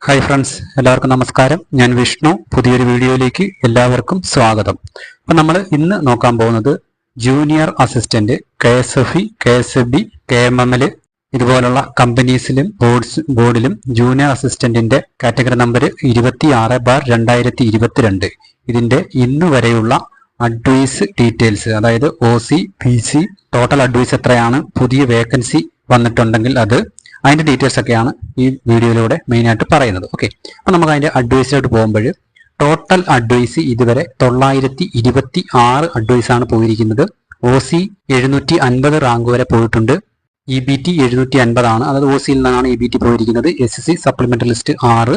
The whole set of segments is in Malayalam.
ഹായ് ഫ്രണ്ട്സ്, എല്ലാവർക്കും നമസ്കാരം. ഞാൻ വിഷ്ണു. പുതിയൊരു വീഡിയോയിലേക്ക് എല്ലാവർക്കും സ്വാഗതം. അപ്പം നമ്മൾ ഇന്ന് നോക്കാൻ പോകുന്നത് junior assistant KSFE, KSFB, KMML ഇതുപോലുള്ള കമ്പനീസിലും ബോർഡിലും ജൂനിയർ അസിസ്റ്റന്റിന്റെ കാറ്റഗറി നമ്പർ 26/2022 ഇതിന്റെ ഇന്ന് വരെയുള്ള അഡ്വൈസ് ഡീറ്റെയിൽസ്, അതായത് OC, PC, ടോട്ടൽ അഡ്വൈസ് എത്രയാണ്, പുതിയ വേക്കൻസി വന്നിട്ടുണ്ടെങ്കിൽ അതിന്റെ ഡീറ്റെയിൽസ് ഒക്കെയാണ് ഈ വീഡിയോയിലൂടെ മെയിനായിട്ട് പറയുന്നത്. ഓക്കെ, അപ്പൊ നമുക്ക് അതിന്റെ അഡ്വൈസിലോട്ട് പോകുമ്പോൾ ടോട്ടൽ അഡ്വൈസ് ഇതുവരെ 926 അഡ്വൈസ് ആണ് പോയിരിക്കുന്നത്. OC 750 റാങ്ക് വരെ പോയിട്ടുണ്ട്. EBT 750 ആണ്, അതായത് OCയിൽ നിന്നാണ് EBT പോയിരിക്കുന്നത്. SC supplementary list 6,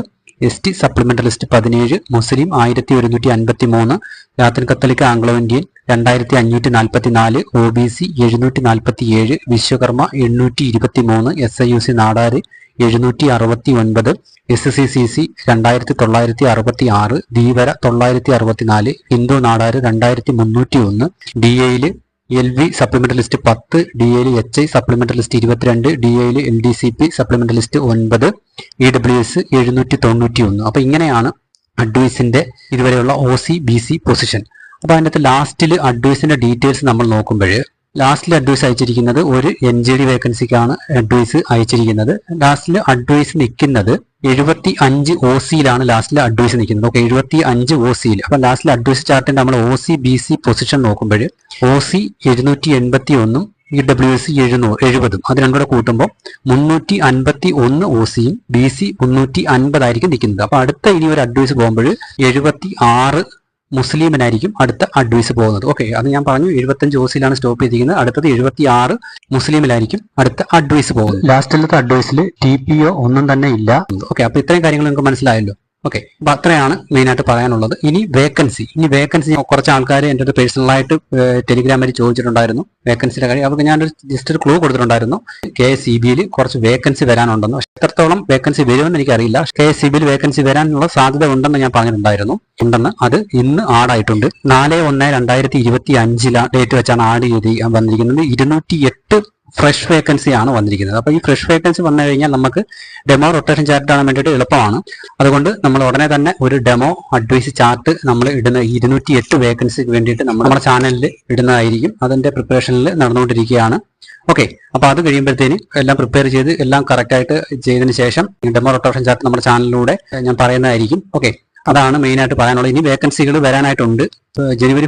ST supplementary list 17, മുസ്ലിം 1153, ലാത്തിൻ കത്തോലിക്ക Anglo Indian 2544, OBC 747, Vishwakarma 823, SIUC Nadar 769, SCCC 2966, Dheevara 964, Hindu Nadar 2301, DAയിൽ LV supplementary list 10, DAയിൽ HI supplementary list 22, DAയിൽ LDCP supplementary list 9, EWS 791. അപ്പൊ ഇങ്ങനെയാണ് അഡ്വൈസിന്റെ ഇതുവരെയുള്ള OC BC പൊസിഷൻ. അപ്പൊ അതിനകത്ത് ലാസ്റ്റിൽ അഡ്വൈസിന്റെ ഡീറ്റെയിൽസ് നമ്മൾ നോക്കുമ്പോൾ ലാസ്റ്റിൽ അഡ്വൈസ് അയച്ചിരിക്കുന്നത് ഒരു NJD വേക്കൻസിക്കാണ് അഡ്വൈസ് അയച്ചിരിക്കുന്നത്. ലാസ്റ്റിൽ അഡ്വൈസ് നിൽക്കുന്നത് 75 OCയിലാണ് ലാസ്റ്റിൽ അഡ്വൈസ് നിൽക്കുന്നത്. ഓക്കെ, 75 OCയിൽ. അപ്പൊ ലാസ്റ്റിൽ അഡ്വൈസ് ചാർട്ടിന്റെ നമ്മൾ OC BC പൊസിഷൻ നോക്കുമ്പോൾ OC 781, EWS 70, അത് രണ്ടും കൂടെ കൂട്ടുമ്പോൾ 351 OCയും BC 350 ആയിരിക്കും നിൽക്കുന്നത്. അപ്പൊ അടുത്ത ഇനി ഒരു അഡ്വൈസ് പോകുമ്പോൾ 76 മുസ്ലിമിനായിരിക്കും അടുത്ത അഡ്വൈസ് പോകുന്നത്. ഓക്കെ, അത് ഞാൻ പറഞ്ഞു 75 OCയിലാണ് സ്റ്റോപ്പ് ചെയ്തിരിക്കുന്നത്. അടുത്തത് 76 മുസ്ലിമിലായിരിക്കും അടുത്ത അഡ്വൈസ് പോകുന്നത്. ലാസ്റ്റിലത്തെ അഡ്വൈസിൽ TPO ഒന്നും തന്നെ ഇല്ല. ഓക്കെ, അപ്പൊ ഇത്രയും കാര്യങ്ങൾ നിങ്ങൾക്ക് മനസ്സിലായല്ലോ. ഓക്കെ, അപ്പൊ അത്രയാണ് മെയിനായിട്ട് പറയാനുള്ളത്. ഇനി വേക്കൻസി കുറച്ച് ആൾക്കാർ എൻ്റെ അടുത്ത് പേഴ്സണലായിട്ട് ടെലിഗ്രാം വഴി ചോദിച്ചിട്ടുണ്ടായിരുന്നു വേക്കൻസിയുടെ കാര്യം. അവർക്ക് ഞാനൊരു ജസ്റ്റ് ഒരു ക്ലൂ കൊടുത്തിട്ടുണ്ടായിരുന്നു. KSEBയിൽ കുറച്ച് വേക്കൻസി വരാനുണ്ടെന്ന്. പക്ഷെ എത്രത്തോളം വേക്കൻസി വരുമെന്ന് എനിക്കറിയില്ല. KSEBയിൽ വേക്കൻസി വരാനുള്ള സാധ്യത ഉണ്ടെന്ന് ഞാൻ പറഞ്ഞിട്ടുണ്ടായിരുന്നു. അത് ഇന്ന് ആഡായിട്ടുണ്ട്. 4/1/2025 ഡേറ്റ് വെച്ചാണ് ആഡ് ചെയ്ത് വന്നിരിക്കുന്നത്. 208 ഫ്രഷ് വേക്കൻസി ആണ് വന്നിരിക്കുന്നത്. അപ്പൊ ഈ ഫ്രഷ് വേക്കൻസി വന്നു കഴിഞ്ഞാൽ നമുക്ക് ഡെമോ റൊട്ടേഷൻ ചാർട്ട് ആകാൻ വേണ്ടിയിട്ട് എളുപ്പമാണ്. അതുകൊണ്ട് നമ്മൾ ഉടനെ തന്നെ ഒരു ഡെമോ അഡ്വൈസ് ചാർട്ട് നമ്മൾ ഇടുന്ന 208 വേക്കൻസിക്ക് വേണ്ടിയിട്ട് നമ്മുടെ ചാനലിൽ ഇടുന്നതായിരിക്കും. അതിന്റെ പ്രിപ്പറേഷനിൽ നടന്നുകൊണ്ടിരിക്കുകയാണ്. ഓക്കെ, അപ്പൊ അത് കഴിയുമ്പോഴത്തേന് എല്ലാം പ്രിപ്പയർ ചെയ്ത് എല്ലാം കറക്റ്റ് ആയിട്ട് ചെയ്തതിന് ശേഷം ഡെമോ റൊട്ടേഷൻ ചാർട്ട് നമ്മുടെ ചാനലിലൂടെ ഞാൻ പറയുന്നതായിരിക്കും. ഓക്കെ, അതാണ് മെയിനായിട്ട് പറയാനുള്ളത്. ഇനി വേക്കൻസികൾ വരാനായിട്ടുണ്ട്. ജനുവരി,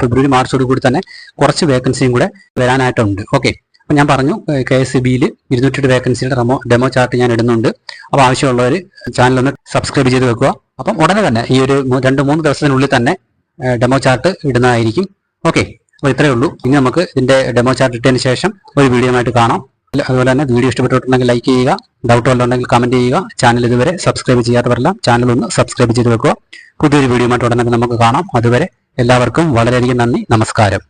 ഫെബ്രുവരി, മാർച്ചോട് കൂടി തന്നെ കുറച്ച് വേക്കൻസിയും കൂടെ വരാനായിട്ടുണ്ട്. ഓക്കെ, അപ്പൊ ഞാൻ പറഞ്ഞു KSEBയിൽ 208 വേക്കൻസിയുടെ ഡെമോ ചാർട്ട് ഞാൻ ഇടുന്നുണ്ട്. അപ്പൊ ആവശ്യമുള്ളവർ ചാനലൊന്ന് സബ്സ്ക്രൈബ് ചെയ്ത് വെക്കുക. അപ്പം ഉടനെ തന്നെ ഈ ഒരു 2-3 ദിവസത്തിനുള്ളിൽ തന്നെ ഡെമോ ചാർട്ട് ഇടുന്നതായിരിക്കും. ഓക്കെ, അപ്പോൾ ഇത്രയേ ഉള്ളൂ. ഇനി നമുക്ക് ഇതിന്റെ ഡെമോ ചാർട്ട് ഇട്ടതിന് ശേഷം ഒരു വീഡിയോ ആയിട്ട് കാണാം. അതുപോലെ തന്നെ വീഡിയോ ഇഷ്ടപ്പെട്ടിട്ടുണ്ടെങ്കിൽ ലൈക്ക് ചെയ്യുക, ഡൗട്ട് വല്ലതുണ്ടെങ്കിൽ കമന്റ് ചെയ്യുക. ചാനൽ ഇതുവരെ സബ്സ്ക്രൈബ് ചെയ്യാത്തവരെല്ലാം ചാനൽ ഒന്ന് സബ്സ്ക്രൈബ് ചെയ്ത് വെക്കുക. പുതിയൊരു വീഡിയോ ആയിട്ട് ഉടനെ നമുക്ക് കാണാം. അതുവരെ എല്ലാവർക്കും വളരെയധികം നന്ദി, നമസ്കാരം.